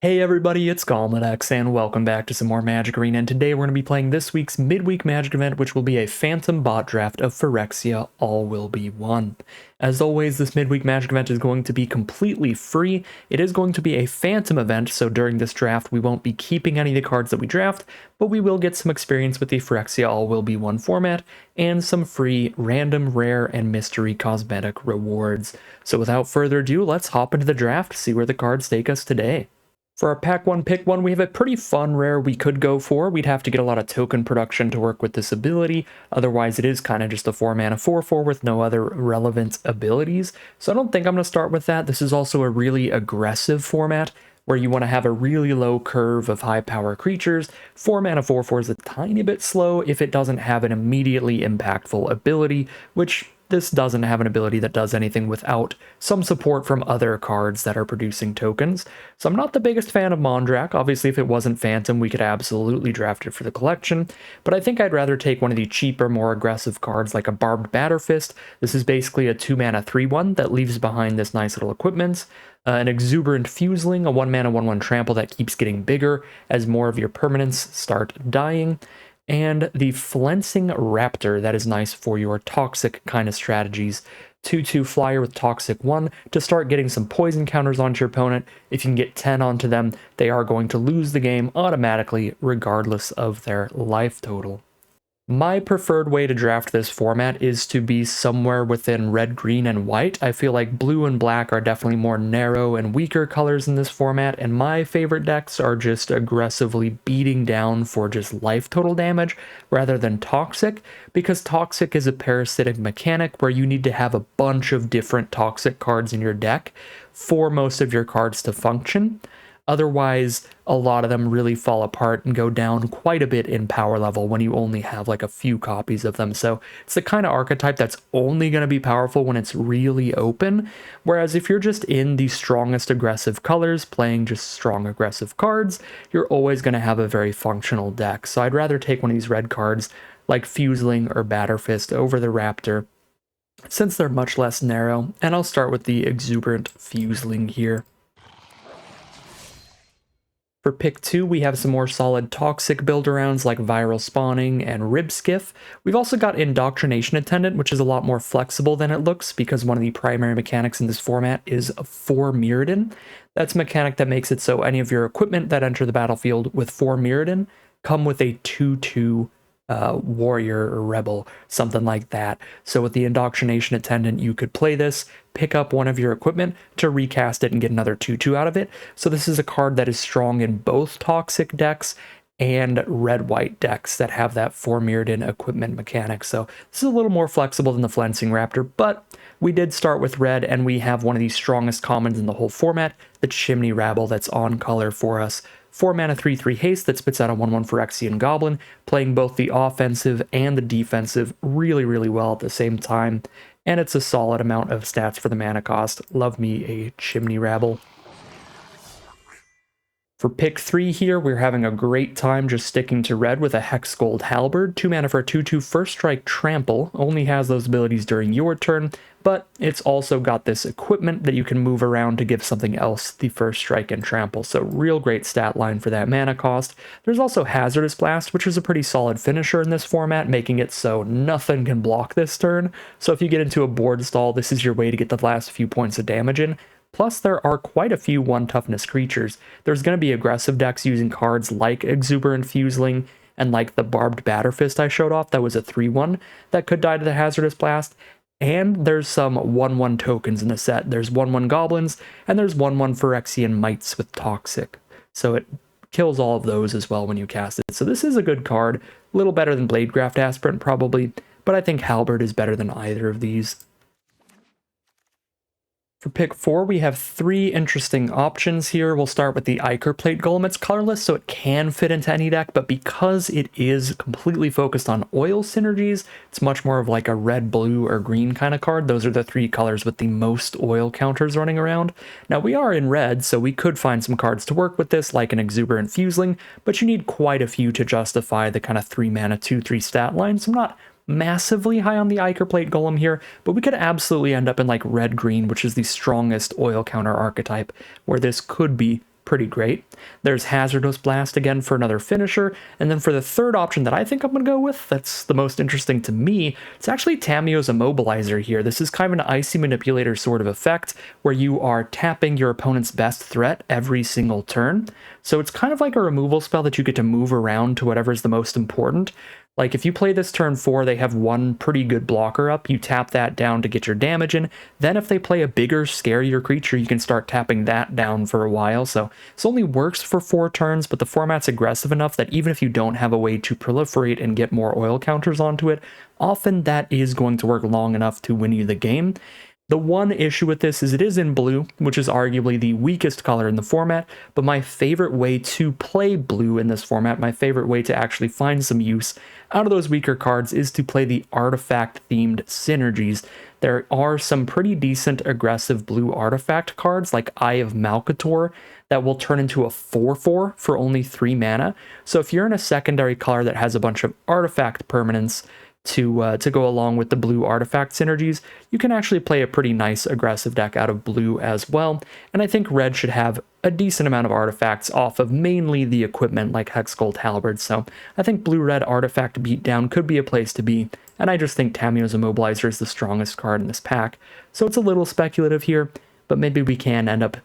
Hey everybody, it's Golmedex, and welcome back to some more Magic Arena, and today we're going to be playing this week's Midweek Magic event, which will be a Phantom Bot Draft of Phyrexia, All Will Be One. As always, this Midweek Magic event is going to be completely free. It is going to be a Phantom event, so during this draft we won't be keeping any of the cards that we draft, but we will get some experience with the Phyrexia All Will Be One format, and some free random, rare, and mystery cosmetic rewards. So without further ado, let's hop into the draft, see where the cards take us today. For our pack one, pick one, we have a pretty fun rare we could go for. We'd have to get a lot of token production to work with this ability. Otherwise, it is kind of just a 4-mana 4/4 with no other relevant abilities. So I don't think I'm going to start with that. This is also a really aggressive format where you want to have a really low curve of high power creatures. 4-mana 4/4 is a tiny bit slow if it doesn't have an immediately impactful ability, which this doesn't have an ability that does anything without some support from other cards that are producing tokens. So I'm not the biggest fan of Mondrak. Obviously, if it wasn't Phantom, we could absolutely draft it for the collection. But I think I'd rather take one of the cheaper, more aggressive cards like a Barbed Batterfist. This is basically a 2-mana 3/1 that leaves behind this nice little equipment. An Exuberant Fuseling, a 1-mana 1/1 trample that keeps getting bigger as more of your permanents start dying. And the Flensing Raptor, that is nice for your toxic kind of strategies. 2/2 flyer with Toxic 1 to start getting some poison counters onto your opponent. If you can get 10 onto them, they are going to lose the game automatically, regardless of their life total. My preferred way to draft this format is to be somewhere within red, green, and white. I feel like blue and black are definitely more narrow and weaker colors in this format, and my favorite decks are just aggressively beating down for just life total damage rather than toxic, because toxic is a parasitic mechanic where you need to have a bunch of different toxic cards in your deck for most of your cards to function. Otherwise, a lot of them really fall apart and go down quite a bit in power level when you only have like a few copies of them. So it's the kind of archetype that's only going to be powerful when it's really open. Whereas if you're just in the strongest aggressive colors, playing just strong aggressive cards, you're always going to have a very functional deck. So I'd rather take one of these red cards like Fuseling or Batterfist over the Raptor, since they're much less narrow. And I'll start with the Exuberant Fuseling here. For pick 2, we have some more solid toxic build-arounds like Viral Spawning and Ribskiff. We've also got Indoctrination Attendant, which is a lot more flexible than it looks because one of the primary mechanics in this format is 4 Mirrodin. That's a mechanic that makes it so any of your equipment that enter the battlefield with 4 Mirrodin come with a 2/2 warrior or rebel, something like that. So with the Indoctrination Attendant, you could play this, pick up one of your equipment to recast it and get another 2/2 out of it. So this is a card that is strong in both toxic decks and red-white decks that have that 4 Mirrodin equipment mechanic. So this is a little more flexible than the Flensing Raptor, but we did start with red, and we have one of the strongest commons in the whole format, the Chimney Rabble, that's on color for us. 4-mana 3/3 haste that spits out a 1/1 Phyrexian Goblin, playing both the offensive and the defensive really, really well at the same time. And it's a solid amount of stats for the mana cost. Love me a Chimney Rabble. For pick 3 here, we're having a great time just sticking to red with a Hexgold Halberd. 2 mana for a 2/2 First Strike Trample. Only has those abilities during your turn, but it's also got this equipment that you can move around to give something else the First Strike and Trample. So real great stat line for that mana cost. There's also Hazardous Blast, which is a pretty solid finisher in this format, making it so nothing can block this turn. So if you get into a board stall, this is your way to get the last few points of damage in. Plus, there are quite a few 1 toughness creatures. There's going to be aggressive decks using cards like Exuberant Fuseling and like the Barbed Batterfist I showed off that was a 3/1 that could die to the Hazardous Blast. And there's some 1/1 tokens in the set. There's 1/1 Goblins, and there's 1/1 Phyrexian Mites with Toxic. So it kills all of those as well when you cast it. So this is a good card. A little better than Bladegraft Aspirant probably, but I think Halberd is better than either of these. For pick 4, we have 3 interesting options here. We'll start with the Ichor Plate Golem. It's colorless, so it can fit into any deck, but because it is completely focused on oil synergies, it's much more of like a red, blue, or green kind of card. Those are the 3 colors with the most oil counters running around. Now, we are in red, so we could find some cards to work with this, like an Exuberant Fuseling, but you need quite a few to justify the kind of 3-mana 2/3 stat line, so I'm not massively high on the Ichor Plate Golem here, but we could absolutely end up in like red-green, which is the strongest oil counter archetype, where this could be pretty great. There's Hazardous Blast again for another finisher, and then for the third option that I think I'm going to go with, that's the most interesting to me, it's actually Tamiyo's Immobilizer here. This is kind of an Icy Manipulator sort of effect, where you are tapping your opponent's best threat every single turn. So it's kind of like a removal spell that you get to move around to whatever is the most important. Like, if you play this turn 4, they have one pretty good blocker up, you tap that down to get your damage in. Then if they play a bigger, scarier creature, you can start tapping that down for a while. So this only works for 4 turns, but the format's aggressive enough that even if you don't have a way to proliferate and get more oil counters onto it, often that is going to work long enough to win you the game. The one issue with this is it is in blue, which is arguably the weakest color in the format, but my favorite way to play blue in this format, my favorite way to actually find some use out of those weaker cards is to play the artifact-themed synergies. There are some pretty decent aggressive blue artifact cards like Eye of Malcator that will turn into a 4/4 for only 3 mana. So if you're in a secondary color that has a bunch of artifact permanents, to go along with the blue artifact synergies, you can actually play a pretty nice aggressive deck out of blue as well, and I think red should have a decent amount of artifacts off of mainly the equipment like Hexgold Halberd, so I think blue-red artifact beatdown could be a place to be, and I just think Tamiyo's Immobilizer is the strongest card in this pack, so it's a little speculative here, but maybe we can end up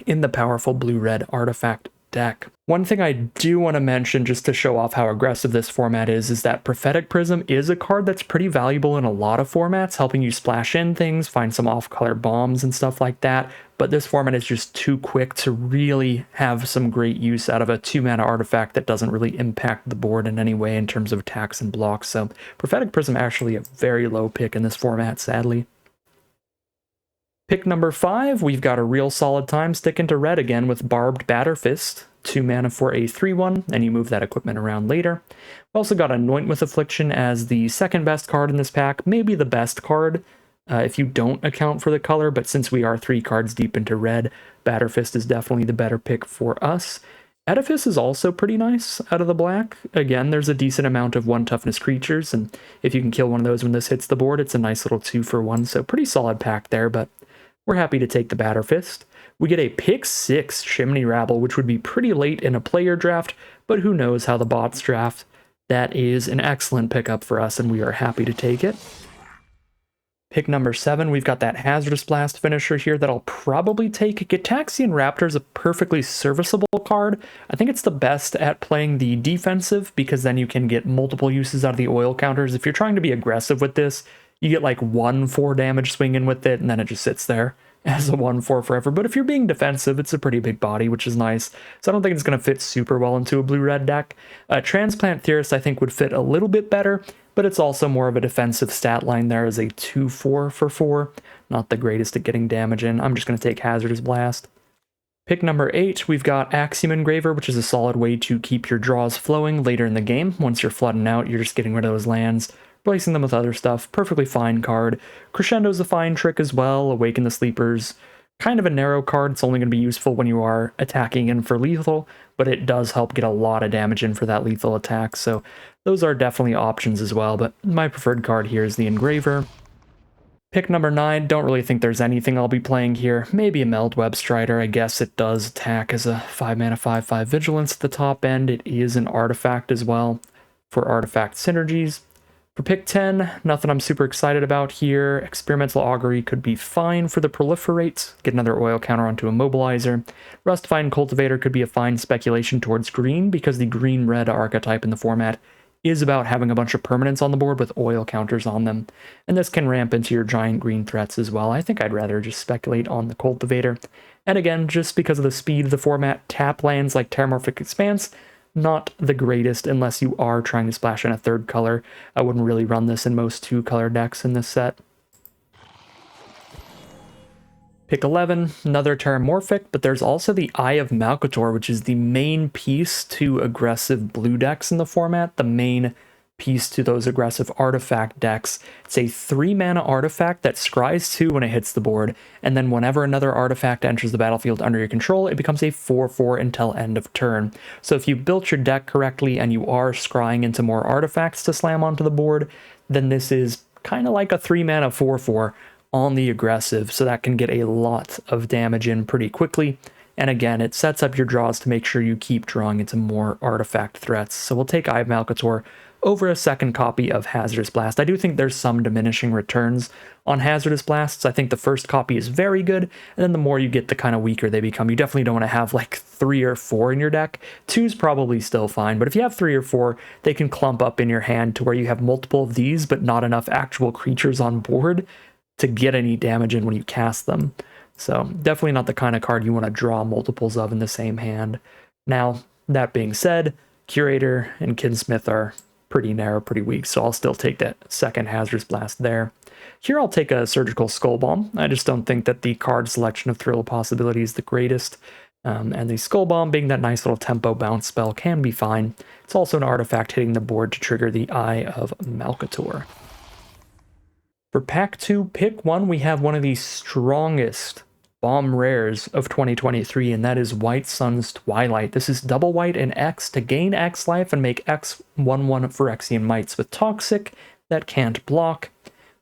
in the powerful blue-red artifact deck. One thing I do want to mention just to show off how aggressive this format is that Prophetic Prism is a card that's pretty valuable in a lot of formats, helping you splash in things, find some off-color bombs and stuff like that, but this format is just too quick to really have some great use out of a 2-mana artifact that doesn't really impact the board in any way in terms of attacks and blocks, so Prophetic Prism actually a very low pick in this format, sadly. Pick number 5, we've got a real solid time sticking to red again with Barbed Batterfist. 2 mana for a 3/1, and you move that equipment around later. We also got Anoint with Affliction as the second best card in this pack, maybe the best card if you don't account for the color, but since we are 3 cards deep into red, Batterfist is definitely the better pick for us. Edifice is also pretty nice out of the black. Again, there's a decent amount of 1 toughness creatures, and if you can kill one of those when this hits the board, it's a nice little 2-for-1, so pretty solid pack there, but we're happy to take the Batterfist. We get a pick 6 Chimney Rabble, which would be pretty late in a player draft, but who knows how the bots draft. That is an excellent pickup for us, and we are happy to take it. Pick number 7, we've got that Hazardous Blast finisher here that I'll probably take. Gitaxian Raptor is a perfectly serviceable card. I think it's the best at playing the defensive, because then you can get multiple uses out of the oil counters. If you're trying to be aggressive with this, you get like 1/4 damage swinging with it, and then it just sits there as a 1/4 forever. But if you're being defensive, it's a pretty big body, which is nice. So I don't think it's going to fit super well into a blue-red deck. Transplant Theorist I think would fit a little bit better, but it's also more of a defensive stat line there as a 2/4 for 4. Not the greatest at getting damage in. I'm just going to take Hazardous Blast. Pick number 8, we've got Axiom Engraver, which is a solid way to keep your draws flowing later in the game. Once you're flooding out, you're just getting rid of those lands, replacing them with other stuff. Perfectly fine card. Crescendo's a fine trick as well. Awaken the Sleepers. Kind of a narrow card. It's only going to be useful when you are attacking in for lethal, but it does help get a lot of damage in for that lethal attack, so those are definitely options as well, but my preferred card here is the Engraver. Pick number 9, don't really think there's anything I'll be playing here. Maybe a Meldweb Strider. I guess it does attack as a 5-mana 5/5 Vigilance at the top end. It is an artifact as well for artifact synergies. For pick 10, nothing I'm super excited about here. Experimental Augury could be fine for the Proliferate. Get another oil counter onto Immobilizer. Rustifying Cultivator could be a fine speculation towards green, because the green-red archetype in the format is about having a bunch of permanents on the board with oil counters on them. And this can ramp into your giant green threats as well. I think I'd rather just speculate on the Cultivator. And again, just because of the speed of the format, tap lands like Terramorphic Expanse, not the greatest unless you are trying to splash in a 3rd color. I wouldn't really run this in most 2-color decks in this set. Pick 11, another Terramorphic, but there's also the Eye of Malcator, which is the main piece to aggressive blue decks in the format, the main piece to those aggressive artifact decks. It's a 3-mana artifact that scries 2 when it hits the board, and then whenever another artifact enters the battlefield under your control, it becomes a 4/4 until end of turn. So if you built your deck correctly and you are scrying into more artifacts to slam onto the board, then this is kind of like a 3-mana 4/4 on the aggressive, so that can get a lot of damage in pretty quickly. And again, it sets up your draws to make sure you keep drawing into more artifact threats. So we'll take Eye of Malcator over a second copy of Hazardous Blast. I do think there's some diminishing returns on Hazardous Blasts. I think the first copy is very good, and then the more you get, the kind of weaker they become. You definitely don't want to have like 3 or 4 in your deck. 2's probably still fine, but if you have 3 or 4, they can clump up in your hand to where you have multiple of these, but not enough actual creatures on board to get any damage in when you cast them. So definitely not the kind of card you want to draw multiples of in the same hand. Now, that being said, Curator and Kinsmith are pretty narrow, pretty weak, so I'll still take that second Hazardous Blast there. Here I'll take a Surgical Skull Bomb. I just don't think that the card selection of Thrill Possibility is the greatest, and the Skull Bomb being that nice little tempo bounce spell can be fine. It's also an artifact hitting the board to trigger the Eye of Malcator. For pack 2, pick 1, we have one of the strongest bomb rares of 2023, and that is White Sun's Twilight. This is double white and X to gain X life and make X 1/1 Phyrexian Mites with Toxic that can't block.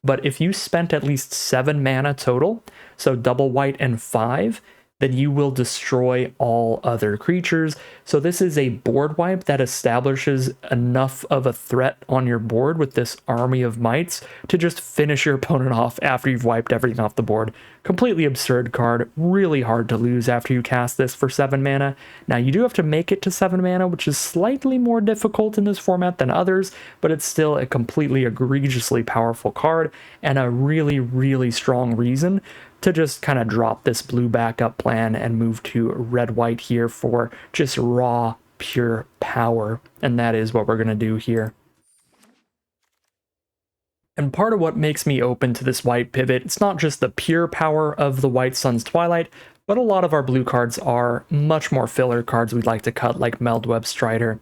But if you spent at least 7 mana total, so double white and 5, then you will destroy all other creatures. So this is a board wipe that establishes enough of a threat on your board with this army of mites to just finish your opponent off after you've wiped everything off the board. Completely absurd card, really hard to lose after you cast this for 7 mana. Now you do have to make it to 7 mana, which is slightly more difficult in this format than others, but it's still a completely egregiously powerful card and a really, really strong reason to just kind of drop this blue backup plan and move to red-white here for just raw, pure power. And that is what we're going to do here. And part of what makes me open to this white pivot, it's not just the pure power of the White Sun's Twilight, but a lot of our blue cards are much more filler cards we'd like to cut, like Meldweb Strider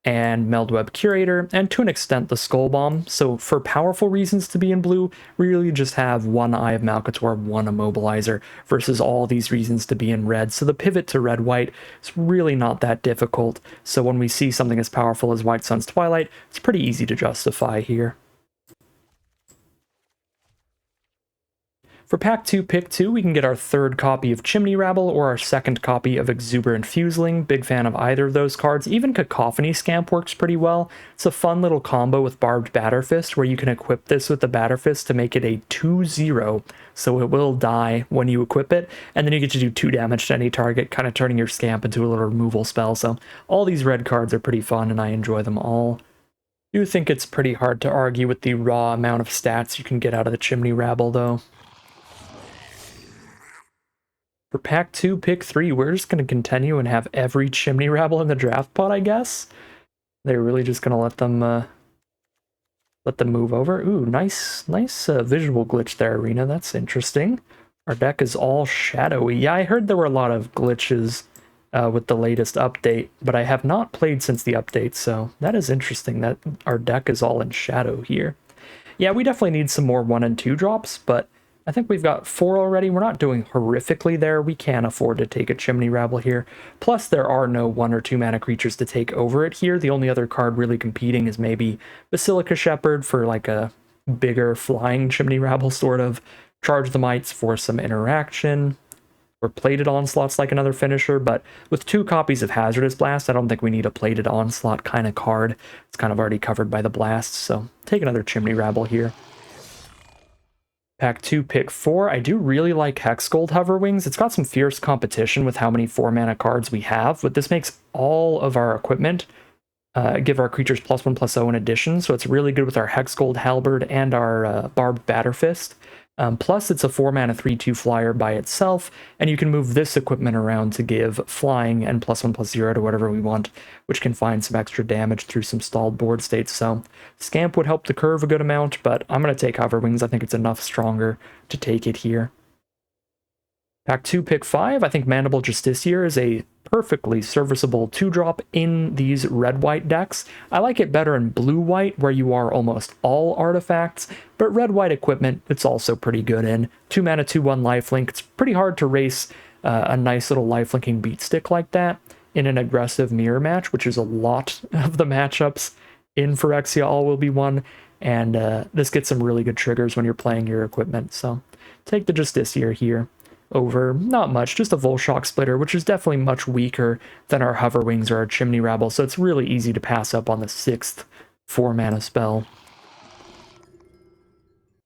and Meldweb Curator, and to an extent the Skull Bomb. So for powerful reasons to be in blue, we really just have 1 Eye of Malcator, 1 Immobilizer, versus all these reasons to be in red. So the pivot to red-white is really not that difficult. So when we see something as powerful as White Sun's Twilight, it's pretty easy to justify here. For pack 2, pick 2, we can get our 3rd copy of Chimney Rabble or our 2nd copy of Exuberant Fuseling. Big fan of either of those cards. Even Cacophony Scamp works pretty well. It's a fun little combo with Barbed Batterfist where you can equip this with the Batterfist to make it a 2/0, so it will die when you equip it, and then you get to do 2 damage to any target, kind of turning your Scamp into a little removal spell. So all these red cards are pretty fun, and I enjoy them all. I do think it's pretty hard to argue with the raw amount of stats you can get out of the Chimney Rabble, though. For pack 2, pick 3, we're just going to continue and have every Chimney Rabble in the draft pot, I guess. They're really just going to let them move over. Ooh, nice visual glitch there, Arena. That's interesting. Our deck is all shadowy. Yeah, I heard there were a lot of glitches with the latest update, but I have not played since the update, so that is interesting that our deck is all in shadow here. Yeah, we definitely need some more 1 and 2 drops, but I think we've got 4 already. We're not doing horrifically there. We can afford to take a Chimney Rabble here. Plus, there are no 1 or 2 mana creatures to take over it here. The only other card really competing is maybe Basilica Shepherd for like a bigger flying Chimney Rabble, sort of. Charge the Mites for some interaction. Or Plated Onslaught's like another finisher, but with 2 copies of Hazardous Blast, I don't think we need a Plated Onslaught kind of card. It's kind of already covered by the blasts, so take another Chimney Rabble here. Pack 2, pick 4. I do really like Hexgold Hoverwings. It's got some fierce competition with how many 4-mana cards we have, but this makes all of our equipment give our creatures +1/+0 in addition, so it's really good with our Hexgold Halberd and our Barbed Batterfist. Plus, it's a 4-mana 3/2 flyer by itself, and you can move this equipment around to give flying and +1/+0 to whatever we want, which can find some extra damage through some stalled board states. So Scamp would help the curve a good amount, but I'm going to take Hoverwings. I think it's enough stronger to take it here. Pack 2, pick 5. I think Mandible Justiciar is a perfectly serviceable 2-drop in these red-white decks. I like it better in blue-white, where you are almost all artifacts, but red-white equipment, it's also pretty good in. 2 mana, 2/1 lifelink. It's pretty hard to race a nice little lifelinking beat stick like that in an aggressive mirror match, which is a lot of the matchups in Phyrexia all will be one, and this gets some really good triggers when you're playing your equipment, so take the Justiciar here. over not much, just a Volshock Splitter, which is definitely much weaker than our Hover Wings or our Chimney Rabble, so it's really easy to pass up on the 6th 4-mana spell.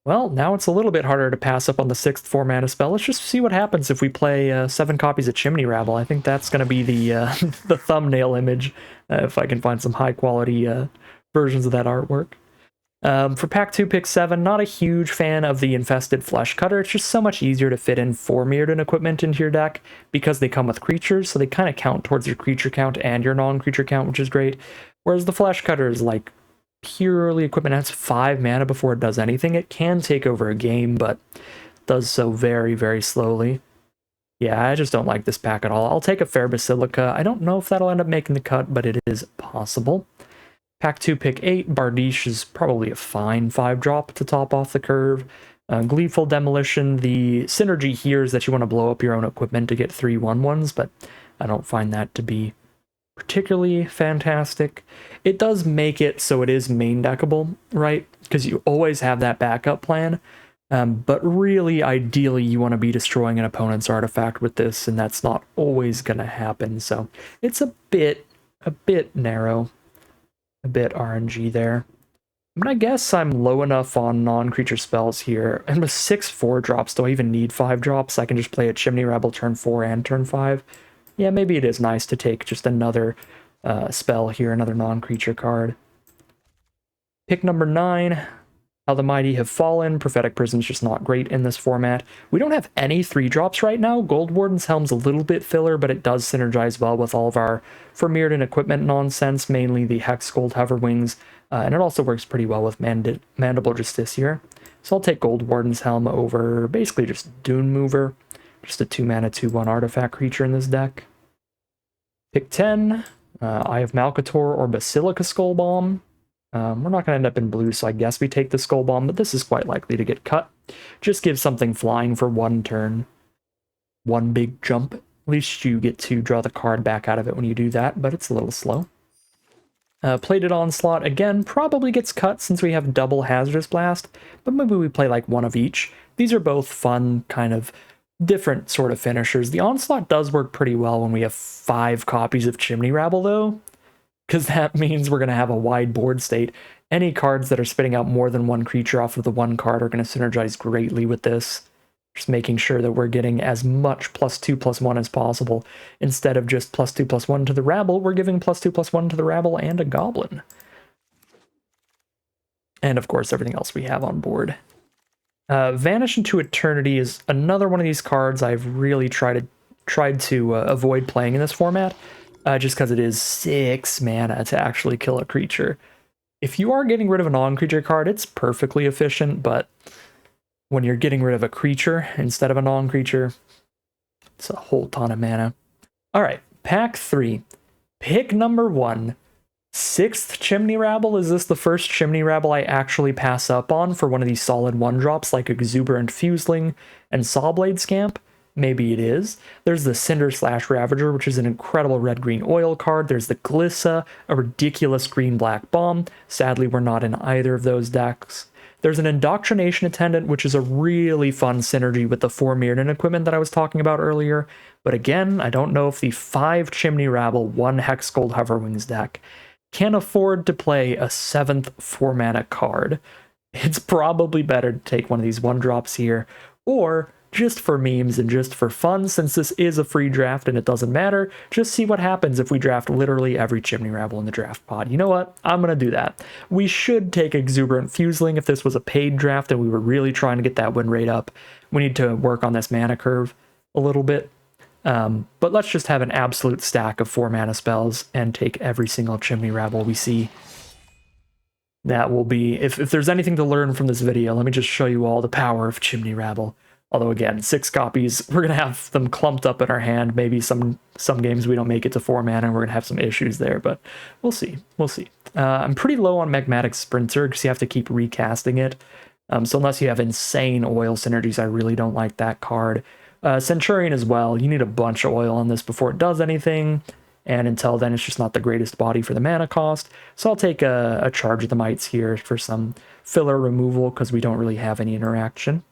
Well, now it's a little bit harder to pass up on the 6th 4-mana spell. Let's just see what happens if we play 7 copies of Chimney Rabble. I think that's going to be the the thumbnail image, if I can find some high-quality versions of that artwork. For pack 2, pick 7, not a huge fan of the Infested Flesh Cutter. It's just so much easier to fit in 4 Mirrodin equipment into your deck because they come with creatures, so they kind of count towards your creature count and your non-creature count, which is great. Whereas the Flesh Cutter is like purely equipment. It has 5 mana before it does anything. It can take over a game, but does so very, very slowly. Yeah, I just don't like this pack at all. I'll take a Fair Basilica. I don't know if that'll end up making the cut, but it is possible. Pack 2, pick 8. Bardiche is probably a fine 5-drop to top off the curve. Gleeful Demolition. The synergy here is that you want to blow up your own equipment to get 3 1/1s, but I don't find that to be particularly fantastic. It does make it so it is main deckable, right? Because you always have that backup plan. But really, ideally, you want to be destroying an opponent's artifact with this, and that's not always going to happen. So it's a bit narrow, a bit RNG there. But I guess I'm low enough on non-creature spells here. And with 6 4-drops, do I even need 5 drops? I can just play a Chimney Rabble turn 4 and turn 5. Yeah, maybe it is nice to take just another spell here, another non-creature card. Pick number 9. How the Mighty Have Fallen. Prophetic Prison's just not great in this format. We don't have any 3-drops right now. Gold Warden's Helm's a little bit filler, but it does synergize well with all of our For Mirrodin equipment nonsense, mainly the Hex Gold Hover Wings, and it also works pretty well with Mandible Justiciar. So I'll take Gold Warden's Helm over basically just Dune Mover. Just a 2-mana 2/1 artifact creature in this deck. Pick 10, Eye of Malcator or Basilica Skull Bomb. We're not going to end up in blue, so I guess we take the Skull Bomb, but this is quite likely to get cut. Just give something flying for 1 turn. 1 big jump. At least you get to draw the card back out of it when you do that, but it's a little slow. Plated Onslaught, again, probably gets cut since we have double Hazardous Blast, but maybe we play like 1 of each. These are both fun, kind of different sort of finishers. The Onslaught does work pretty well when we have 5 copies of Chimney Rabble, though, because that means we're going to have a wide board state. Any cards that are spitting out more than 1 creature off of the 1 card are going to synergize greatly with this. Just making sure that we're getting as much +2/+1 as possible. Instead of just +2/+1 to the Rabble, we're giving +2/+1 to the Rabble and a Goblin. And of course, everything else we have on board. Vanish into Eternity is another one of these cards I've really tried to avoid playing in this format, just because it is 6 mana to actually kill a creature. If you are getting rid of a non-creature card, it's perfectly efficient, but when you're getting rid of a creature instead of a non-creature, it's a whole ton of mana. All right, pack 3. Pick number 1. 6th Chimney Rabble. Is this the first Chimney Rabble I actually pass up on for one of these solid 1-drops like Exuberant Fuseling and Sawblade Scamp? Maybe it is. There's the Cinder/Slash Ravager, which is an incredible red-green oil card. There's the Glissa, a ridiculous green-black bomb. Sadly, we're not in either of those decks. There's an Indoctrination Attendant, which is a really fun synergy with the 4 Mirrodin equipment that I was talking about earlier. But again, I don't know if the 5 Chimney Rabble, 1 Hex Gold Hoverwings deck can afford to play a 7th 4-mana card. It's probably better to take one of these 1-drops here, or just for memes and just for fun, since this is a free draft and it doesn't matter, just see what happens if we draft literally every Chimney Rabble in the draft pod. You know what? I'm going to do that. We should take Exuberant Fuseling if this was a paid draft and we were really trying to get that win rate up. We need to work on this mana curve a little bit. But let's just have an absolute stack of 4-mana spells and take every single Chimney Rabble we see. That will be, if there's anything to learn from this video, let me just show you all the power of Chimney Rabble. Although again, 6 copies, we're going to have them clumped up in our hand. Maybe some games we don't make it to 4 mana and we're going to have some issues there, but we'll see. We'll see. I'm pretty low on Magmatic Sprinter because you have to keep recasting it. So unless you have insane oil synergies, I really don't like that card. Centurion as well. You need a bunch of oil on this before it does anything. And until then, it's just not the greatest body for the mana cost. So I'll take a Charge of the Mites here for some filler removal because we don't really have any interaction.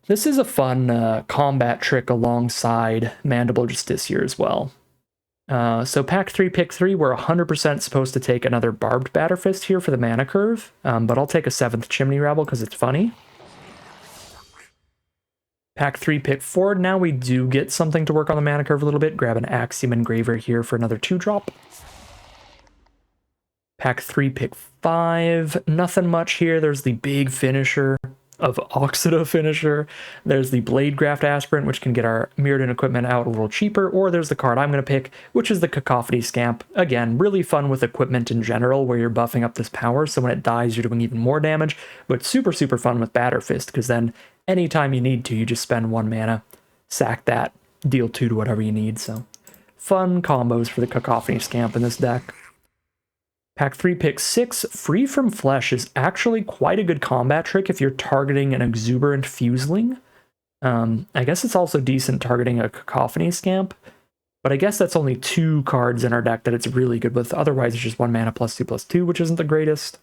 This is a fun combat trick alongside Mandible Justiciar as well. So pack 3, pick 3, we're 100% supposed to take another Barbed Batterfist here for the mana curve, but I'll take a 7th Chimney Rabble because it's funny. Pack 3, pick 4, now we do get something to work on the mana curve a little bit. Grab an Axiom Engraver here for another 2-drop. Pack 3, pick 5, nothing much here. There's the big finisher of Oxida Finisher. There's the Bladegraft Aspirant, which can get our Mirrodin equipment out a little cheaper, or there's the card I'm going to pick, which is the Cacophony Scamp. Again, really fun with equipment in general, where you're buffing up this power, so when it dies, you're doing even more damage, but super, super fun with Batterfist, because then anytime you need to, you just spend 1 mana, sack that, deal 2 to whatever you need, so fun combos for the Cacophony Scamp in this deck. Pack 3, pick 6, Free from Flesh is actually quite a good combat trick if you're targeting an Exuberant Fuseling. I guess it's also decent targeting a Cacophony Scamp, but I guess that's only 2 cards in our deck that it's really good with. Otherwise, it's just 1 mana +2/+2, which isn't the greatest.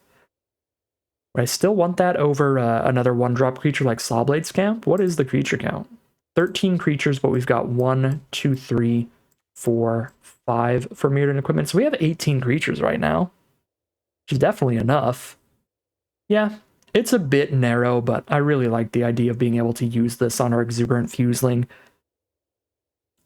But I still want that over another 1-drop creature like Sawblade Scamp. What is the creature count? 13 creatures, but we've got 1, 2, 3, 4, 5 for Mirrodin equipment. So we have 18 creatures right now, which is definitely enough. Yeah, it's a bit narrow, but I really like the idea of being able to use this on our Exuberant Fuseling.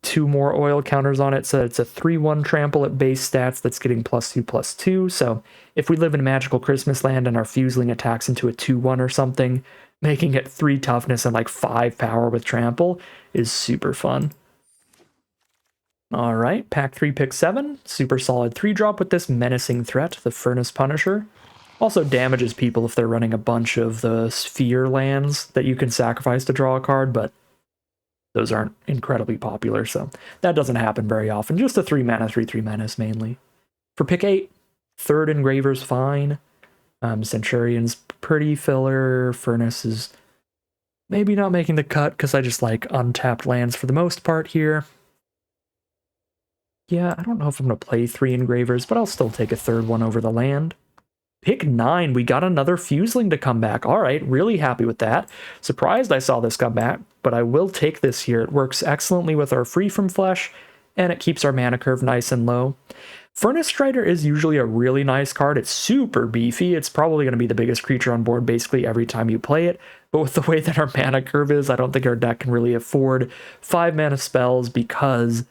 2 more oil counters on it, so it's a 3/1 trample at base stats that's getting +2/+2. So if we live in Magical Christmas Land and our Fuseling attacks into a 2/1 or something, making it 3 toughness and like 5 power with trample is super fun. Alright, pack 3, pick 7. Super solid 3-drop with this Menacing Threat, the Furnace Punisher. Also damages people if they're running a bunch of the Sphere lands that you can sacrifice to draw a card, but those aren't incredibly popular, so that doesn't happen very often. Just a 3-mana, 3/3 menace mainly. For pick 8, 3rd Engraver's fine. Centurion's pretty filler. Furnace is maybe not making the cut because I just like untapped lands for the most part here. Yeah, I don't know if I'm going to play 3 Engravers, but I'll still take a 3rd one over the land. Pick 9, we got another Fuseling to come back. All right, really happy with that. Surprised I saw this come back, but I will take this here. It works excellently with our Free from Flesh, and it keeps our mana curve nice and low. Furnace Strider is usually a really nice card. It's super beefy. It's probably going to be the biggest creature on board basically every time you play it, but with the way that our mana curve is, I don't think our deck can really afford 5-mana spells because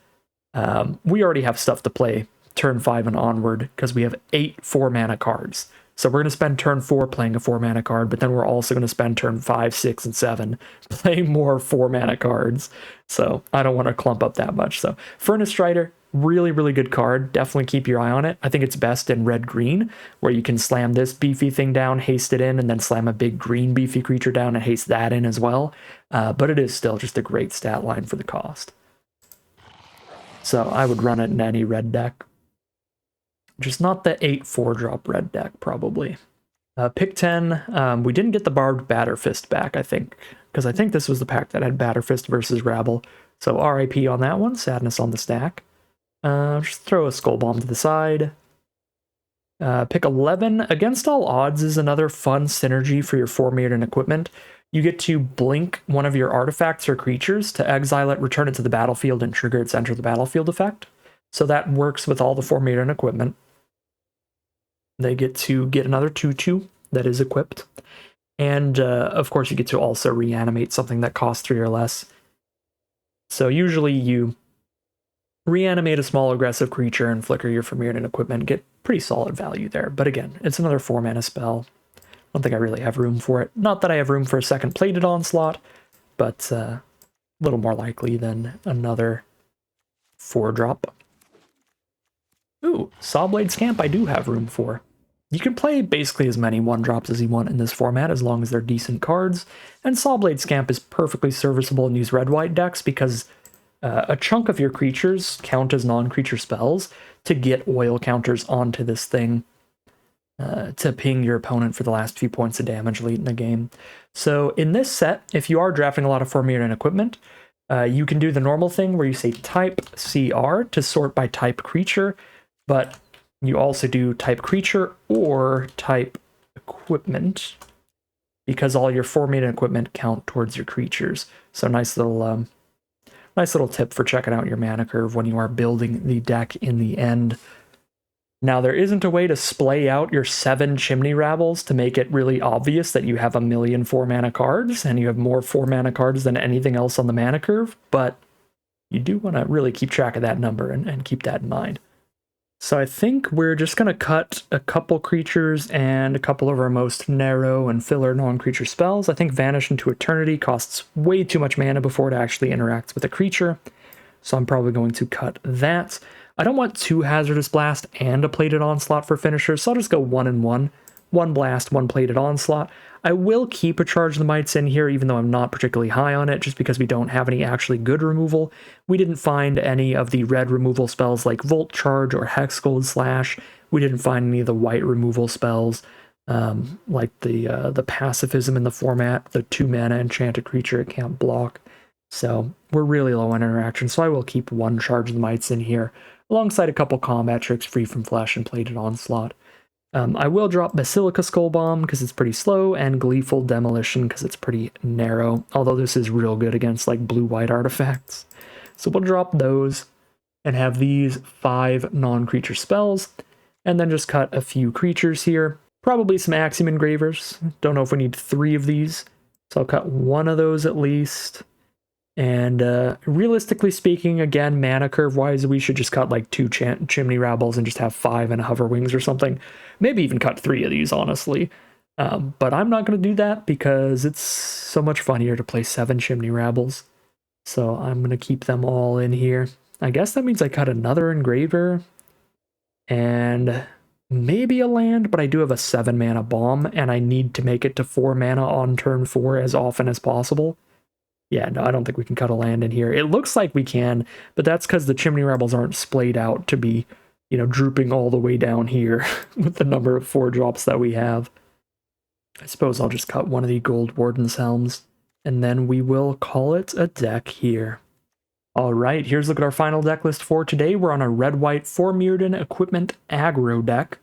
we already have stuff to play turn 5 and onward because we have 8 4-mana cards. So we're going to spend turn 4 playing a 4-mana card, but then we're also going to spend turn 5, 6, and 7 playing more 4-mana cards. So I don't want to clump up that much. So Furnace Strider, really, really good card. Definitely keep your eye on it. I think it's best in red-green, where you can slam this beefy thing down, haste it in, and then slam a big green beefy creature down and haste that in as well. But it is still just a great stat line for the cost. So I would run it in any red deck. Just not the 8 4-drop red deck, probably. Pick 10, we didn't get the Barbed Batterfist back, I think, because I think this was the pack that had Batterfist versus Rabble. So RIP on that one, sadness on the stack. Just throw a Skull Bomb to the side. Pick 11, Against All Odds is another fun synergy for your 4 Mirrodin equipment. You get to blink one of your artifacts or creatures to exile it, return it to the battlefield, and trigger its Enter the Battlefield effect. So that works with all the 4 Mirrodin equipment. They get to get another 2/2 that is equipped. And, of course, you get to also reanimate something that costs 3 or less. So usually you reanimate a small aggressive creature and flicker your Mirrodin equipment, get pretty solid value there. But again, it's another 4-mana spell. I don't think I really have room for it. Not that I have room for a second Plated Onslaught, but a little more likely than another 4-drop. Ooh, Sawblade Scamp I do have room for. You can play basically as many 1-drops as you want in this format as long as they're decent cards, and Sawblade Scamp is perfectly serviceable in these red-white decks because a chunk of your creatures count as non-creature spells to get oil counters onto this thing to ping your opponent for the last few points of damage late in the game. So in this set, if you are drafting a lot of 4 Mirrodin equipment, you can do the normal thing where you say type CR to sort by type creature, but you also do type creature or type equipment. because all your 4-mana equipment count towards your creatures. So nice little tip for checking out your mana curve when you are building the deck in the end. Now, there isn't a way to splay out your 7 Chimney Rabbles to make it really obvious that you have a million 4-mana cards, and you have more 4-mana cards than anything else on the mana curve, but you do want to really keep track of that number and keep that in mind. So I think we're just going to cut a couple creatures and a couple of our most narrow and filler non-creature spells. I think Vanish into Eternity costs way too much mana before it actually interacts with a creature, so I'm probably going to cut that. I don't want 2 Hazardous Blast and a Plated Onslaught for finishers, so I'll just go 1 and 1. 1 Blast, 1 Plated Onslaught. I will keep a Charge the Mites in here, even though I'm not particularly high on it, just because we don't have any actually good removal. We didn't find any of the red removal spells like Volt Charge or Hexgold Slash. We didn't find any of the white removal spells, like the Pacifism in the format, the 2-mana enchanted creature it can't block. So we're really low on interaction, so I will keep 1 Charge the Mites in here, alongside a couple combat tricks, Free from Flesh and Plated Onslaught. I will drop Basilica Skull Bomb because it's pretty slow, and Gleeful Demolition because it's pretty narrow, although this is real good against like blue-white artifacts. So we'll drop those and have these 5 non-creature spells, and then just cut a few creatures here. Probably some Axiom Engravers. Don't know if we need 3 of these, so I'll cut 1 of those at least. And realistically speaking, again, mana curve-wise, we should just cut like 2 Chimney Rabbles and just have 5 and a Hover Wings or something. Maybe even cut 3 of these, honestly. But I'm not going to do that because it's so much funnier to play 7 Chimney Rabbles. So I'm going to keep them all in here. I guess that means I cut another Engraver and maybe a land, but I do have a 7-mana Bomb, and I need to make it to 4 mana on turn 4 as often as possible. Yeah, no, I don't think we can cut a land in here. It looks like we can, but that's because the Chimney Rebels aren't splayed out to be, drooping all the way down here with the number of 4 drops that we have. I suppose I'll just cut one of the Gold Warden's Helms, and then we will call it a deck here. Alright, here's a look at our final deck list for today. We're on a red-white 4 Mirrodin Equipment aggro deck.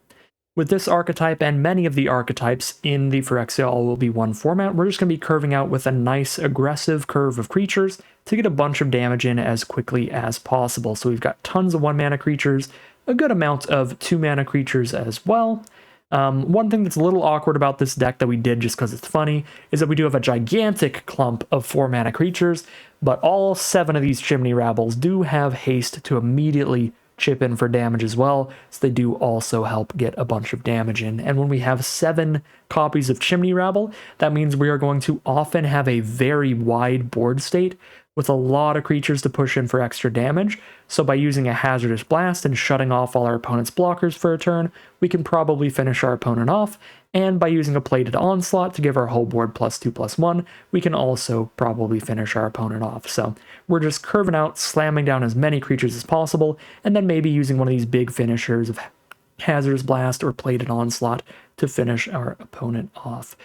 With this archetype and many of the archetypes in the Phyrexia All Will Be One format, we're just going to be curving out with a nice aggressive curve of creatures to get a bunch of damage in as quickly as possible. So we've got tons of 1-mana creatures, a good amount of 2-mana creatures as well. One thing that's a little awkward about this deck that we did just because it's funny is that we do have a gigantic clump of 4-mana creatures, but all 7 of these Chimney Rabbles do have haste to immediately chip in for damage as well, so they do also help get a bunch of damage in. And when we have 7 copies of Chimney Rabble, that means we are going to often have a very wide board state with a lot of creatures to push in for extra damage. So by using a Hazardous Blast and shutting off all our opponent's blockers for a turn, we can probably finish our opponent off. And by using a Plated Onslaught to give our whole board +2/+1, we can also probably finish our opponent off. So we're just curving out, slamming down as many creatures as possible, and then maybe using one of these big finishers of Hazardous Blast or Plated Onslaught to finish our opponent off.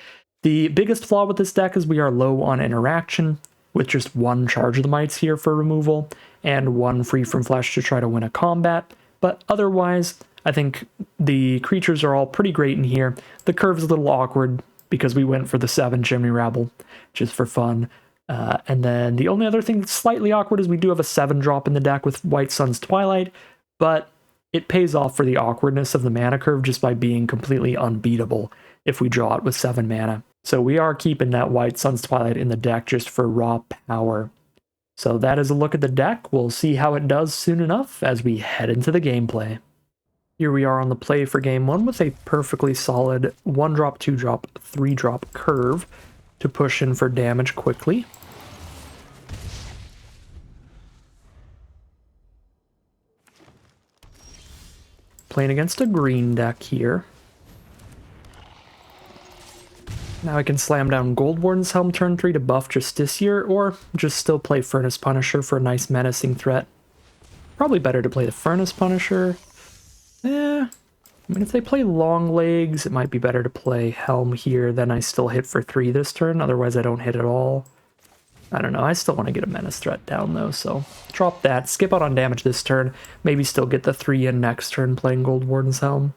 The biggest flaw with this deck is we are low on interaction, with just 1 Charge of the Mites here for removal, and 1 Free from Flesh to try to win a combat. But otherwise, I think the creatures are all pretty great in here. The curve's a little awkward because we went for the 7 Chimney Rabble, just for fun. And then the only other thing that's slightly awkward is we do have a 7-drop in the deck with White Sun's Twilight, but it pays off for the awkwardness of the mana curve just by being completely unbeatable if we draw it with 7 mana. So we are keeping that White Sun's Twilight in the deck just for raw power. So that is a look at the deck. We'll see how it does soon enough as we head into the gameplay. Here we are on the play for game 1 with a perfectly solid 1-drop, 2-drop, 3-drop curve to push in for damage quickly. Playing against a green deck here. Now I can slam down Gold Warden's Helm turn 3 to buff Justiciar, or just still play Furnace Punisher for a nice menacing threat. Probably better to play the Furnace Punisher. I mean, if they play Long Legs, it might be better to play Helm here, then I still hit for 3 this turn, otherwise I don't hit at all. I don't know, I still want to get a menace threat down though, so drop that, skip out on damage this turn, maybe still get the 3 in next turn playing Gold Warden's Helm.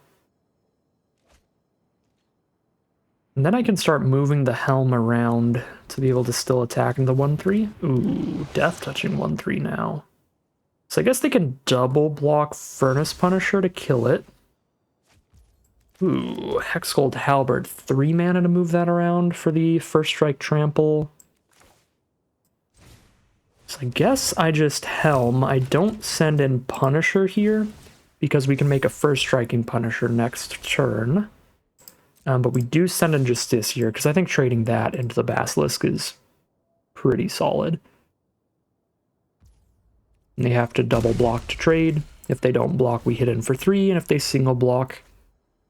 And then I can start moving the helm around to be able to still attack in the 1/3. Ooh, death touching 1/3 now. So I guess they can double block Furnace Punisher to kill it. Ooh, Hexgold Halberd, 3 mana to move that around for the first strike trample. So I guess I just Helm. I don't send in Punisher here because we can make a first striking Punisher next turn. But we do send in Justice here because I think trading that into the Basilisk is pretty solid. And they have to double block to trade. If they don't block, we hit in for 3, and if they single block,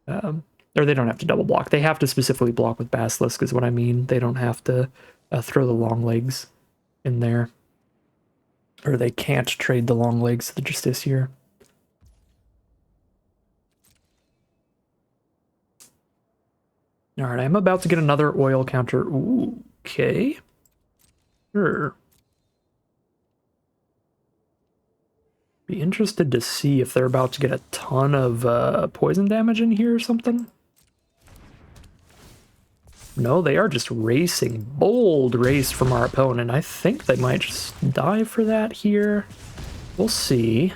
or they don't have to double block. They have to specifically block with Basilisk is what I mean. They don't have to throw the long legs in there. Or they can't trade the long legs to the Justiciar. Alright, I'm about to get another oil counter. Ooh, okay. Sure. Be interested to see if they're about to get a ton of poison damage in here or something. No, they are just racing. Bold race from our opponent. I think they might just die for that here. We'll see.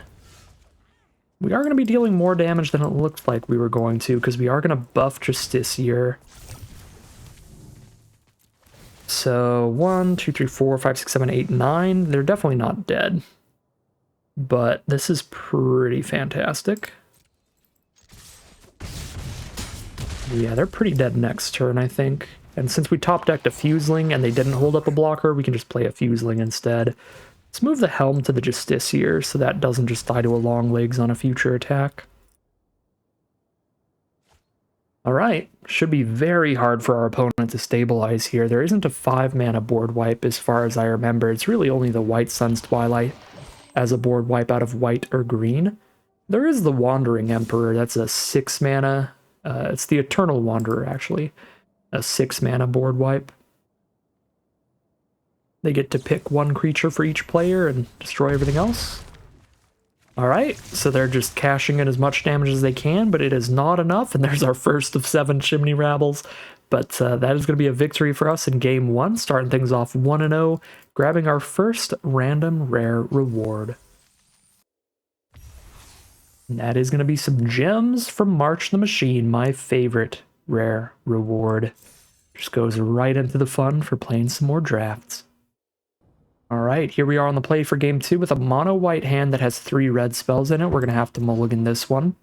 We are going to be dealing more damage than it looked like we were going to, because we are going to buff Justiciar. So 1, 2, 3, 4, 5, 6, 7, 8, 9. They're definitely not dead. But this is pretty fantastic. Yeah, they're pretty dead next turn, I think. And since we top-decked a Fuseling and they didn't hold up a blocker, we can just play a Fuseling instead. Let's move the Helm to the Justiciar so that doesn't just die to a long legs on a future attack. Alright, should be very hard for our opponent to stabilize here. There isn't a 5-mana board wipe as far as I remember. It's really only the White Sun's Twilight as a board wipe out of white or green. There is the Wandering Emperor, that's a 6-mana. It's the Eternal Wanderer, actually. A 6-mana board wipe. They get to pick one creature for each player and destroy everything else. Alright, so they're just cashing in as much damage as they can, but it is not enough, and there's our first of 7 Chimney Rabbles. But that is going to be a victory for us in Game 1, starting things off 1-0, grabbing our first random rare reward. And that is going to be some gems from March the Machine, my favorite rare reward. Just goes right into the fun for playing some more drafts. Alright, here we are on the play for Game 2 with a mono-white hand that has 3 red spells in it. We're going to have to mulligan this one.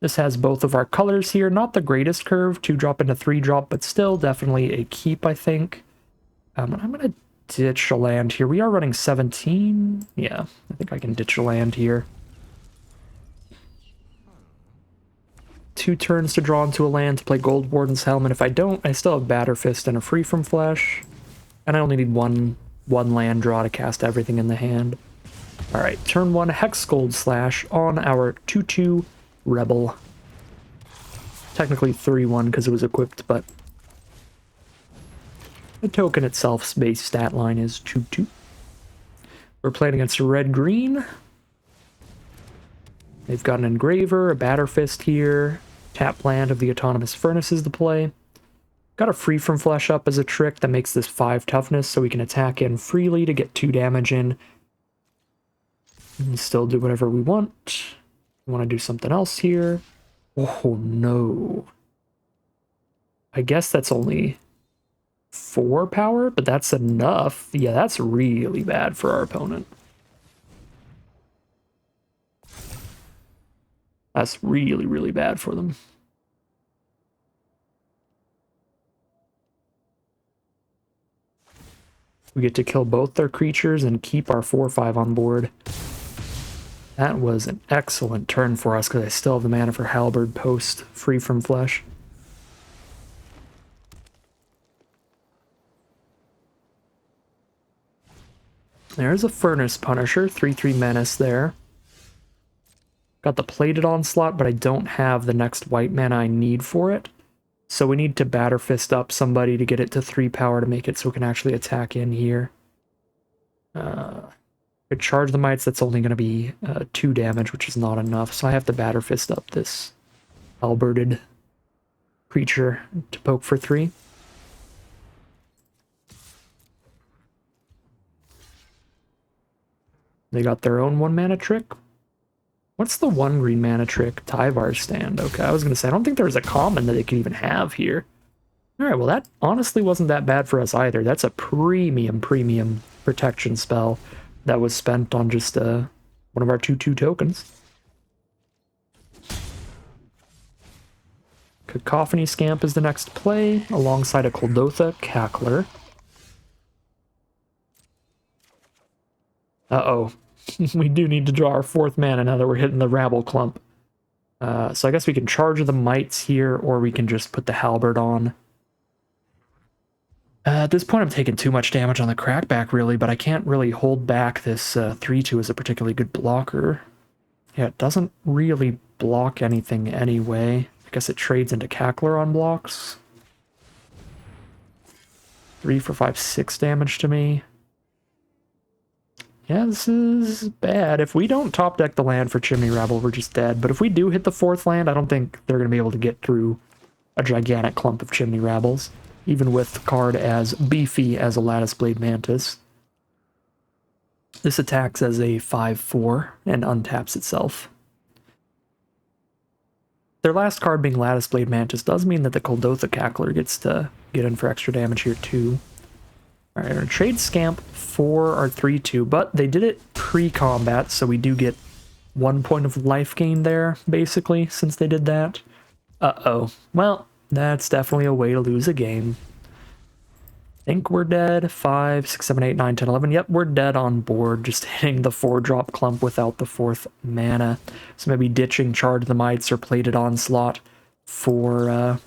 This has both of our colors here. Not the greatest curve, 2-drop into 3-drop, but still definitely a keep, I think. I'm going to ditch a land here. We are running 17. Yeah, I think I can ditch a land here. 2 turns to draw into a land to play Gold Warden's Helm, and if I don't, I still have Batter Fist and a Free From Flesh. And I only need one land draw to cast everything in the hand. Alright, turn 1, Hexgold Slash on our 2/2 Rebel. Technically 3/1 because it was equipped, but the token itself's base stat line is 2/2. We're playing against a red-green. They've got an Engraver, a Batter Fist here, tap land of the Autonomous Furnaces to play. Got a Free From Flesh up as a trick that makes this 5 toughness so we can attack in freely to get 2 damage in. And still do whatever we want. We want to do something else here. Oh no. I guess that's only 4 power, but that's enough. Yeah, that's really bad for our opponent. That's really, really bad for them. We get to kill both their creatures and keep our 4/5 on board. That was an excellent turn for us because I still have the mana for Halberd post Free From Flesh. There's a Furnace Punisher, 3/3 Menace there. Got the Plated Onslaught, but I don't have the next white mana I need for it. So we need to Batter Fist up somebody to get it to 3 power to make it so we can actually attack in here. Could charge the Mites, that's only going to be 2 damage, which is not enough. So I have to Batter Fist up this halberded creature to poke for 3. They got their own 1-mana trick. What's the 1 green mana trick? Tyvar Stand. Okay, I was going to say, I don't think there was a common that they could even have here. Alright, well that honestly wasn't that bad for us either. That's a premium protection spell that was spent on just one of our 2/2 tokens. Cacophony Scamp is the next play, alongside a Kuldotha Cackler. Uh-oh. We do need to draw our 4th mana now that we're hitting the Rabble Clump. So I guess we can charge the Mites here, or we can just put the Halberd on. At this point, I'm taking too much damage on the Crackback, really, but I can't really hold back this 3/2 as a particularly good blocker. Yeah, it doesn't really block anything anyway. I guess it trades into Cackler on blocks. 3 for 5, 6 damage to me. Yeah, this is bad. If we don't top deck the land for Chimney Rabble, we're just dead. But if we do hit the 4th land, I don't think they're going to be able to get through a gigantic clump of Chimney Rabbles, even with the card as beefy as a Lattice Blade Mantis. This attacks as a 5/4 and untaps itself. Their last card being Lattice Blade Mantis does mean that the Kuldotha Cackler gets to get in for extra damage here too. Alright, our trade Scamp for our 3/2, but they did it pre-combat, so we do get 1 point of life gain there, basically, since they did that. Uh-oh. Well, that's definitely a way to lose a game. I think we're dead. 5, 6, 7, 8, 9, 10, 11. Yep, we're dead on board, just hitting the 4-drop clump without the 4th mana. So maybe ditching Charge the Mites or Plated Onslaught for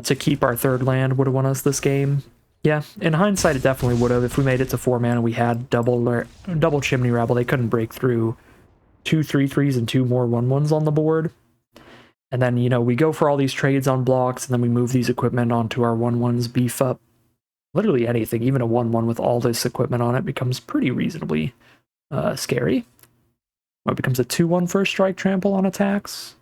to keep our 3rd land would have won us this game. Yeah, in hindsight, it definitely would have. If we made it to 4 mana, we had double Chimney Rabble. They couldn't break through 2 3/3s and 2 more 1/1s on the board. And then, you know, we go for all these trades on blocks, and then we move these equipment onto our 1/1s, beef up literally anything. Even a 1/1 with all this equipment on it becomes pretty reasonably scary. It becomes a 2/1 first strike trample on attacks.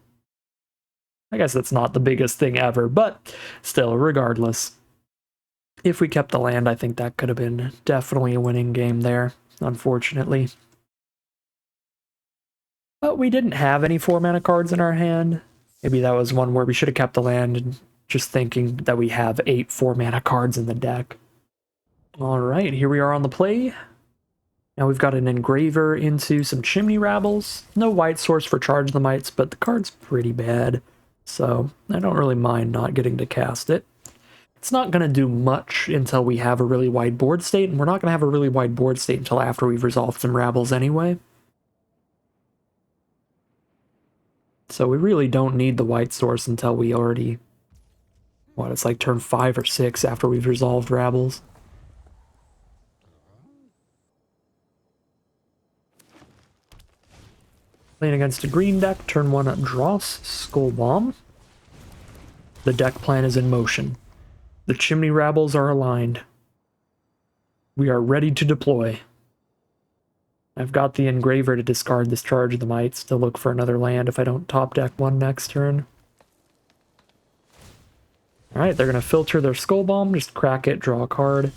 I guess that's not the biggest thing ever, but still, regardless. If we kept the land, I think that could have been definitely a winning game there, unfortunately. But we didn't have any 4-mana cards in our hand. Maybe that was one where we should have kept the land and just thinking that we have 8 4-mana cards in the deck. Alright, here we are on the play. Now we've got an Engraver into some Chimney Rabbles. No white source for Charge the Mites, but the card's pretty bad, so I don't really mind not getting to cast it. It's not going to do much until we have a really wide board state, and we're not going to have a really wide board state until after we've resolved some Rabbles anyway. So we really don't need the white source until we already... What, it's like turn 5 or 6 after we've resolved Rabbles. Playing against a green deck, turn 1 Dross Skull Bomb. The deck plan is in motion. The Chimney Rabbles are aligned. We are ready to deploy. I've got the Engraver to discard this Charge of the Mites to look for another land if I don't top deck 1 next turn. Alright, they're going to filter their Skull Bomb, just crack it, draw a card.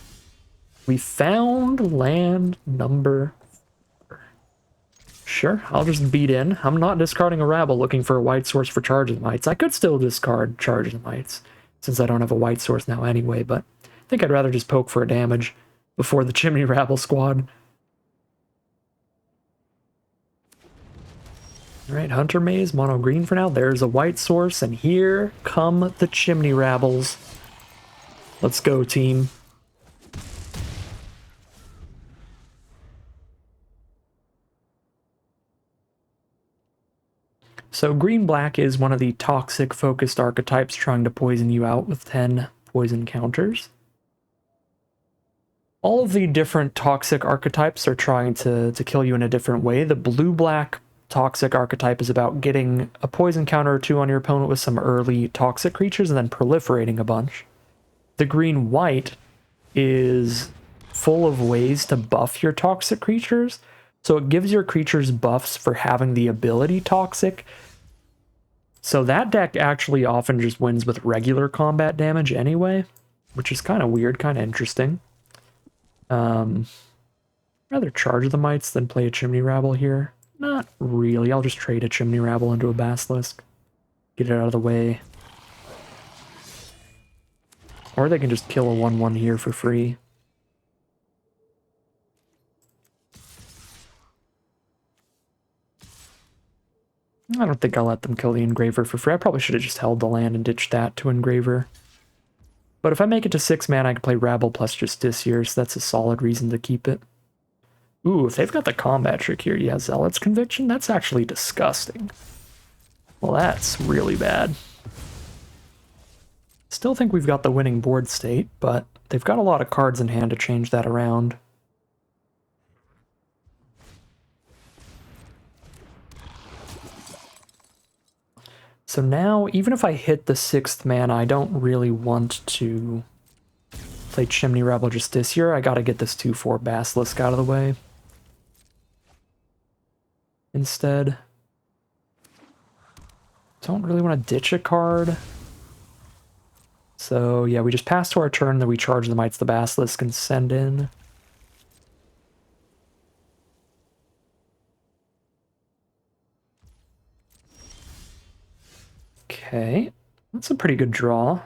We found land number 4. Sure, I'll just beat in. I'm not discarding a Rabble looking for a white source for Charge of the Mites. I could still discard Charge of the Mites, since I don't have a white source now anyway, but I think I'd rather just poke for a damage before the Chimney Rabble squad. Alright, Hunter Maze, mono green for now. There's a white source, and here come the Chimney Rabbles. Let's go, team. So green-black is one of the toxic-focused archetypes trying to poison you out with 10 poison counters. All of the different toxic archetypes are trying to kill you in a different way. The blue-black toxic archetype is about getting a poison counter or 2 on your opponent with some early toxic creatures and then proliferating a bunch. The green-white is full of ways to buff your toxic creatures, so it gives your creatures buffs for having the ability toxic. So that deck actually often just wins with regular combat damage anyway, which is kind of weird, kind of interesting. Rather charge the mites than play a Chimney Rabble here. Not really. I'll just trade a Chimney Rabble into a Basilisk. Get it out of the way. Or they can just kill a 1/1 here for free. I don't think I'll let them kill the Engraver for free. I probably should have just held the land and ditched that to Engraver. But if I make it to 6 mana, I can play Rabble plus Justiciar, so that's a solid reason to keep it. Ooh, if they've got the combat trick here, yeah, Zealot's Conviction, that's actually disgusting. Well, that's really bad. Still think we've got the winning board state, but they've got a lot of cards in hand to change that around. So now, even if I hit the 6th mana, I don't really want to play Chimney Rebel Justiciar. I gotta get this 2/4 Basilisk out of the way instead. Don't really want to ditch a card. So yeah, we just pass to our turn, then we charge the Mites the Basilisk and send in. Okay, that's a pretty good draw.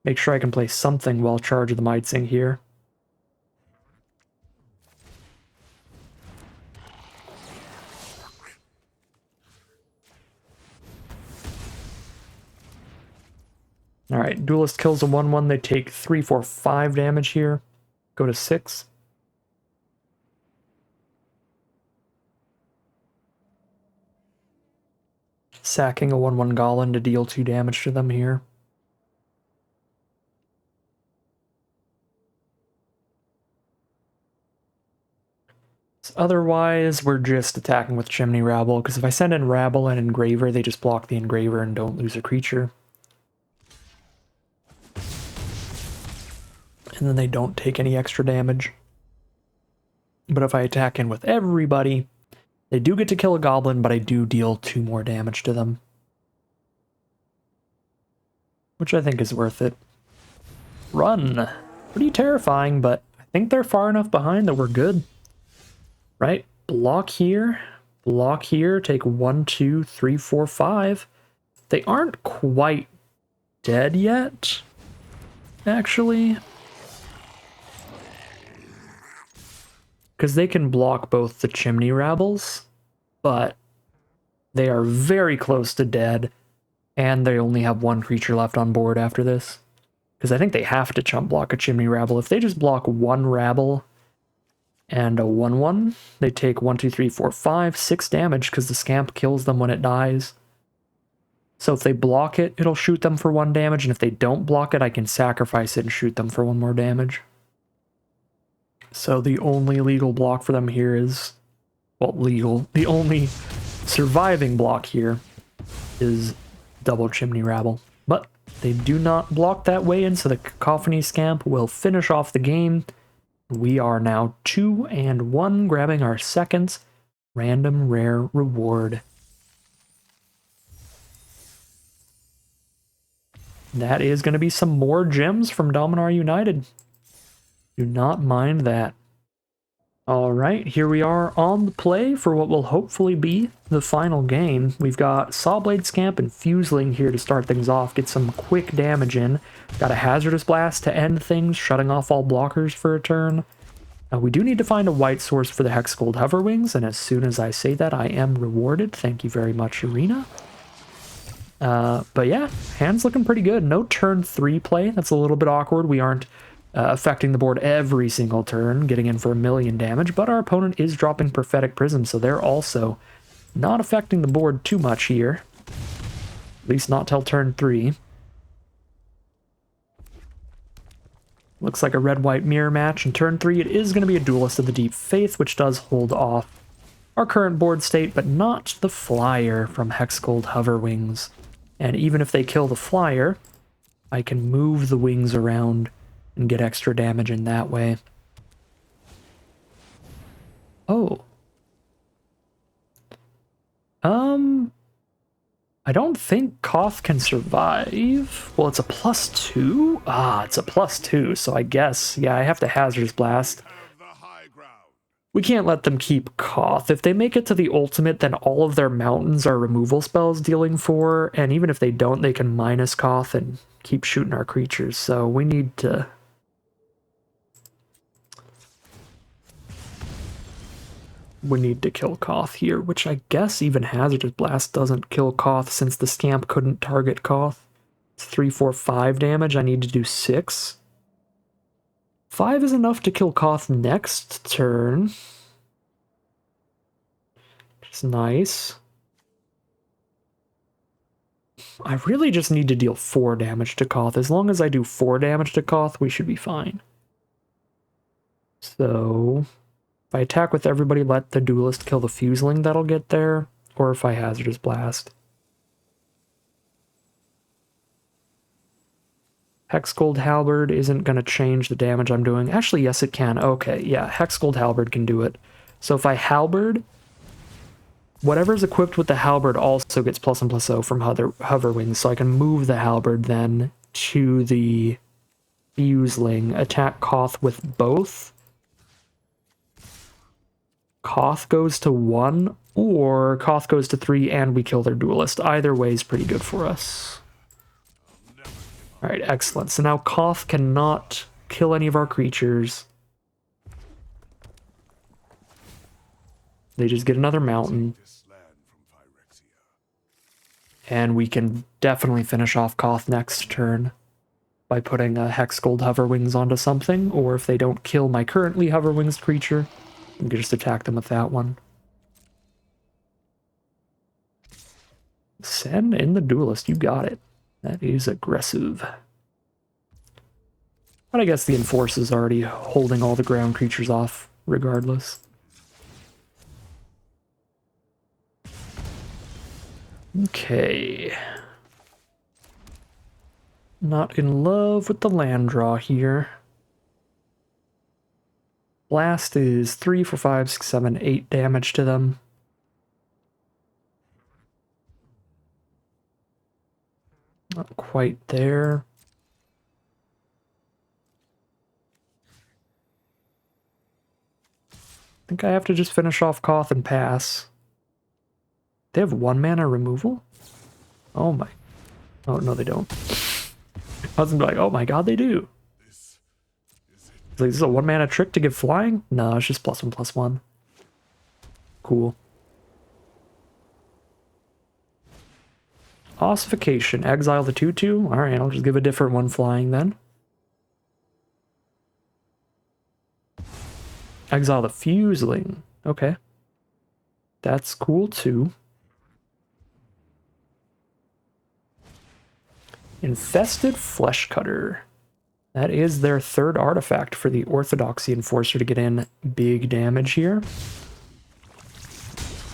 Make sure I can play something while charge the Mites in here. Alright, Duelist kills a 1/1, they take 3, 4, 5 damage here. Go to 6. Sacking a 1/1 Golem to deal 2 damage to them here. So otherwise, we're just attacking with Chimney Rabble, because if I send in Rabble and Engraver, they just block the Engraver and don't lose a creature. And then they don't take any extra damage. But if I attack in with everybody, they do get to kill a goblin, but I do deal 2 more damage to them. Which I think is worth it. Run! Pretty terrifying, but I think they're far enough behind that we're good. Right? Block here, take 1, 2, 3, 4, 5. They aren't quite dead yet, actually. Because they can block both the Chimney Rabbles, but they are very close to dead, and they only have 1 creature left on board after this. Because I think they have to chump block a Chimney Rabble. If they just block 1 Rabble and a 1/1, they take 1, 2, 3, 4, 5, 6 damage because the Scamp kills them when it dies. So if they block it, it'll shoot them for 1 damage, and if they don't block it, I can sacrifice it and shoot them for 1 more damage. So the only legal block for them here is, well, legal. The only surviving block here is double Chimney Rabble. But they do not block that way in, so the Cacophony Scamp will finish off the game. We are now 2-1, grabbing our 2nd random rare reward. That is going to be some more gems from Dominar United. Do not mind that. Alright, here we are on the play for what will hopefully be the final game. We've got Sawblade Scamp and Fuseling here to start things off, get some quick damage in. Got a Hazardous Blast to end things, shutting off all blockers for a turn. We do need to find a white source for the Hexgold Hoverwings, and as soon as I say that, I am rewarded. Thank you very much, Arena. But yeah, hand's looking pretty good. No turn 3 play, that's a little bit awkward. We aren't affecting the board every single turn, getting in for 1,000,000 damage, but our opponent is dropping Prophetic Prism, so they're also not affecting the board too much here. At least not till turn 3. Looks like a red-white mirror match. In turn 3, it is going to be a Duelist of the Deep Faith, which does hold off our current board state, but not the Flyer from Hexgold Hoverwings. And even if they kill the Flyer, I can move the wings around and get extra damage in that way. Oh. I don't think Koth can survive. Well, it's a +2? Ah, it's a +2, so I guess, yeah, I have to Hazardous Blast. We can't let them keep Koth. If they make it to the ultimate, then all of their mountains are removal spells dealing 4, and even if they don't, they can minus Koth and keep shooting our creatures, so we need to... We need to kill Koth here, which I guess even Hazardous Blast doesn't kill Koth since the Scamp couldn't target Koth. It's 3, 4, 5 damage. I need to do 6. 5 is enough to kill Koth next turn. It's nice. I really just need to deal 4 damage to Koth. As long as I do 4 damage to Koth, we should be fine. So... if I attack with everybody, let the Duelist kill the Fuseling that'll get there, or if I Hazardous Blast. Hexgold Halberd isn't going to change the damage I'm doing. Actually, yes it can. Okay, yeah, Hexgold Halberd can do it. So if I Halberd, whatever's equipped with the Halberd also gets +1/+0 from Hover Wings, so I can move the Halberd then to the Fuseling, attack Koth with both. Koth goes to 1, or Koth goes to 3 and we kill their Duelist. Either way is pretty good for us. Alright, excellent. So now Koth cannot kill any of our creatures. They just get another mountain. And we can definitely finish off Koth next turn by putting a Hexgold Hover Wings onto something, or if they don't kill my currently Hover Wings creature, we can just attack them with that one. Send in the Duelist, you got it. That is aggressive. But I guess the Enforce is already holding all the ground creatures off, regardless. Okay. Not in love with the land draw here. Blast is 3, 4, 5, 6, 7, 8 damage to them. Not quite there. I think I have to just finish off Koth and pass. They have 1 mana removal? Oh my... Oh, no they don't. I was like, oh my god, they do. Like, this is a 1 mana trick to get flying? No, it's just +1/+1. Cool. Ossification. Exile the 2/2. Alright, I'll just give a different one flying then. Exile the Fuseling. Okay. That's cool too. Infested Fleshcutter. That is their 3rd artifact for the Orthodoxy Enforcer to get in big damage here.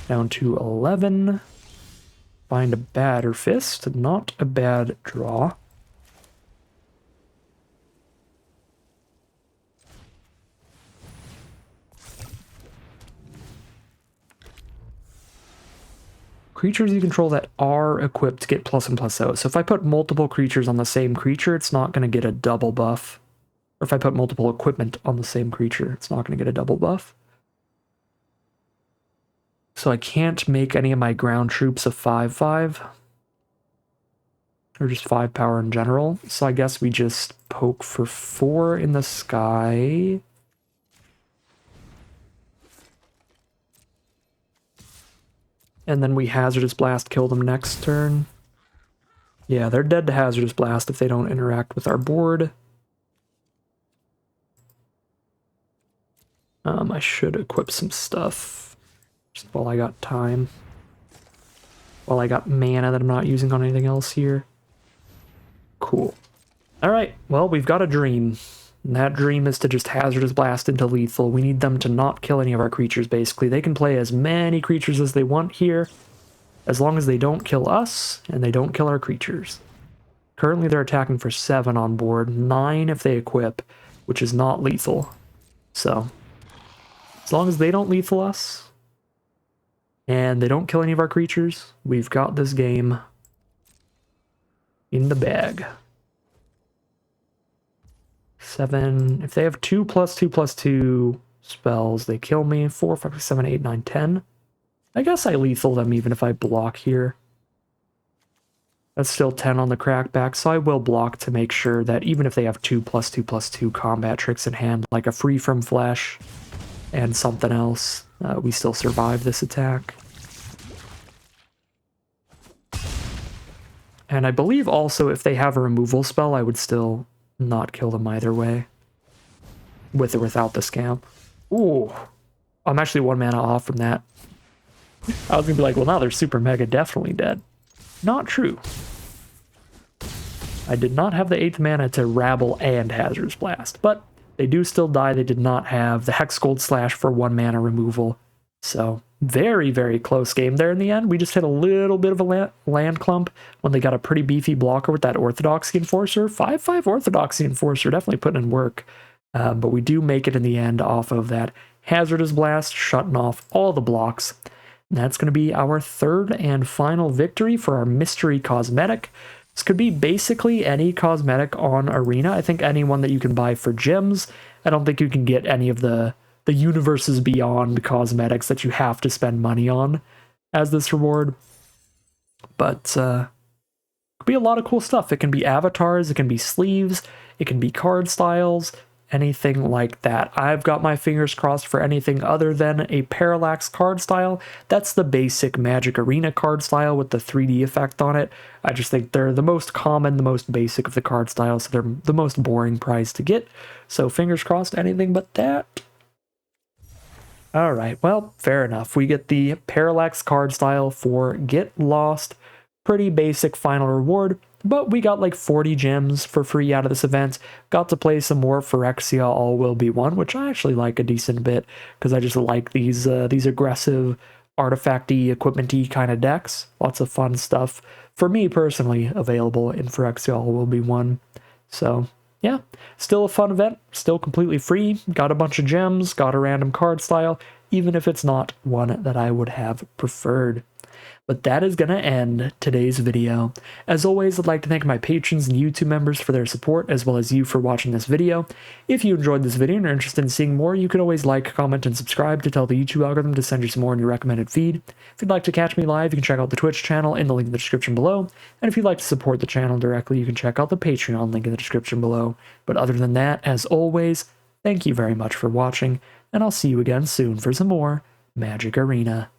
Down to 11. Find a Batter Fist. Not a bad draw. Creatures you control that are equipped get +1/+0. So if I put multiple creatures on the same creature, it's not going to get a double buff. Or if I put multiple equipment on the same creature, it's not going to get a double buff. So I can't make any of my ground troops a 5/5. Or just 5 power in general. So I guess we just poke for 4 in the sky. And then we Hazardous Blast, kill them next turn. Yeah, they're dead to Hazardous Blast if they don't interact with our board. I should equip some stuff. Just while I got time. While I got mana that I'm not using on anything else here. Cool. Alright, well, we've got a dream. And that dream is to just Hazardous Blast into lethal. We need them to not kill any of our creatures, basically. They can play as many creatures as they want here, as long as they don't kill us, and they don't kill our creatures. Currently they're attacking for 7 on board, 9 if they equip, which is not lethal. So, as long as they don't lethal us, and they don't kill any of our creatures, we've got this game in the bag. 7. If they have 2/2/2/2, spells, they kill me. 4, 5, 6, 7, 8, 9, 10. I guess I lethal them even if I block here. That's still 10 on the crackback, so I will block to make sure that even if they have 2+2/+2 combat tricks in hand, like a Free From Flesh and something else, we still survive this attack. And I believe also if they have a removal spell, I would still not kill them either way. With or without the Scamp. Ooh. I'm actually 1 mana off from that. I was gonna be like, well, now they're super mega definitely dead. Not true. I did not have the 8th mana to Rabble and Hazardous Blast, but they do still die. They did not have the Hexgold Slash for 1 mana removal. So, very, very close game there in the end. We just hit a little bit of a land clump when they got a pretty beefy blocker with that Orthodoxy Enforcer. 5/5 Orthodoxy Enforcer, definitely putting in work. But we do make it in the end off of that Hazardous Blast, shutting off all the blocks. And that's going to be our 3rd and final victory for our Mystery Cosmetic. This could be basically any cosmetic on Arena. I think anyone that you can buy for gems. I don't think you can get any of the Universes Beyond cosmetics that you have to spend money on as this reward. But it could be a lot of cool stuff. It can be avatars, it can be sleeves, it can be card styles, anything like that. I've got my fingers crossed for anything other than a Parallax card style. That's the basic Magic Arena card style with the 3D effect on it. I just think they're the most common, the most basic of the card styles, so they're the most boring prize to get. So fingers crossed, anything but that. Alright, well, fair enough. We get the Parallax card style for Get Lost. Pretty basic final reward. But we got like 40 gems for free out of this event. Got to play some more Phyrexia All Will Be One, which I actually like a decent bit because I just like these aggressive, artifact-y, equipment-y kind of decks. Lots of fun stuff for me personally available in Phyrexia All Will Be One. So yeah, still a fun event, still completely free. Got a bunch of gems, got a random card style, even if it's not one that I would have preferred. But that is going to end today's video. As always, I'd like to thank my patrons and YouTube members for their support, as well as you for watching this video. If you enjoyed this video and are interested in seeing more, you can always like, comment, and subscribe to tell the YouTube algorithm to send you some more in your recommended feed. If you'd like to catch me live, you can check out the Twitch channel in the link in the description below. And if you'd like to support the channel directly, you can check out the Patreon link in the description below. But other than that, as always, thank you very much for watching, and I'll see you again soon for some more Magic Arena.